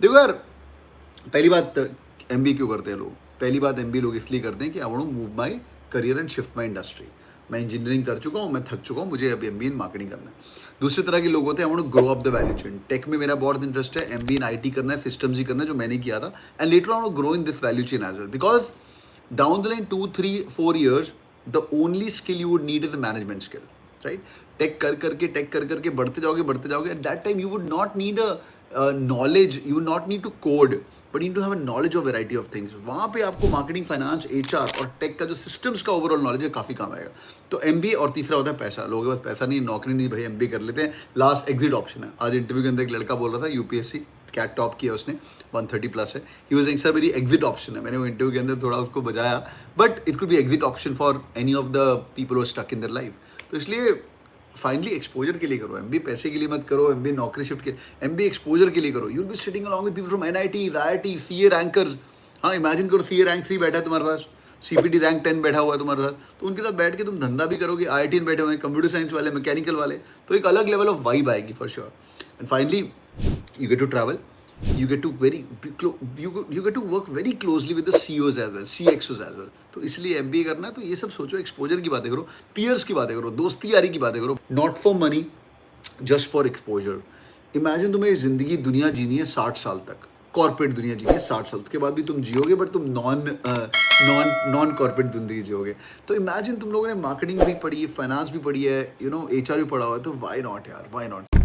देखो यार, पहली बात एमबीए क्यों करते हैं लोग? पहली बात एमबीए लोग इसलिए करते हैं कि I want to move my career and shift my industry. मैं इंजीनियरिंग कर चुका हूँ, मैं थक चुका हूँ, मुझे अभी एमबीए इन मार्केटिंग करना है। दूसरे तरह के लोग होते हैं I want to grow up the value chain. Tech में मेरा बहुत इंटरेस्ट है, एमबीए इन आईटी करना है, सिस्टम्स ही करना है जो मैंने किया था, and later I want to grow in this value chain as well, because down the line 2 3 4 years the only skill you would need is the management skill, right? Take कर करके बढ़ते जाओगे at that time you would not need a knowledge, you would not need to code, but you need to have a knowledge of variety of things. वहाँ पे आपको marketing, finance, HR और take का जो सिस्टम्स का overall knowledge है काफ़ी काम आएगा। तो एमबीए, और तीसरा होता है पैसा। लोगों के पास पैसा नहीं, नौकरी नहीं, भाई एमबीए कर लेते हैं, लास्ट एग्जिट ऑप्शन है। आज इंटरव्यू के अंदर एक लड़का बोल रहा था, यूपीएससी कैट टॉप किया उसने, 130 प्लस है। ही वाज सेइंग सर मेरी एग्जिट ऑप्शन है। मैंने वो इंटरव्यू के अंदर थोड़ा उसको बजाया, but it could be exit option for any of the people who are stuck in their life. तो इसलिए फाइनली एक्सपोजर के लिए करो एमबीए, पैसे के लिए मत करो एमबीए, नौकरी शिफ्ट के, एमबीए एक्सपोजर के लिए करो। You will be sitting along with people from NITs, IIT, CA rankers. हाँ, इमेजिन करो सीए रैंक 3 बैठा है तुम्हारे पास, सीपीटी रैंक 10 बैठा हुआ है तुम्हारे पास, तो उनके साथ बैठ के तुम धंधा भी करोगे। आईआईटी में बैठे हुए हैं कंप्यूटर साइंस वाले, मैकेनिकल वाले, तो एक अलग लेवल ऑफ वाइब आएगी for sure. And finally you get to travel, you get to you get to work very closely with the CEOs as well, CXOs as well. तो इसलिए MBA करना है तो ये सब सोचो, एक्सपोजर की बातें करो, पीयर्स की बातें करो, दोस्ती यारी की बातें करो, not for money, just for exposure. Imagine तुम्हें जिंदगी दुनिया जीनी है 60 साल तक, कॉर्पोरेट दुनिया जीनी है 60 साल, उसके बाद भी तुम जियोगे, बट तुम नॉन कॉर्पोरेट जिंदगी जियोगे। तो इमेजिन तुम लोगों ने मार्केटिंग भी पढ़ी है, फाइनेंस भी पढ़ी है, एचआर भी पढ़ा हुआ है, तो वाई नॉट यार, वाई नॉट।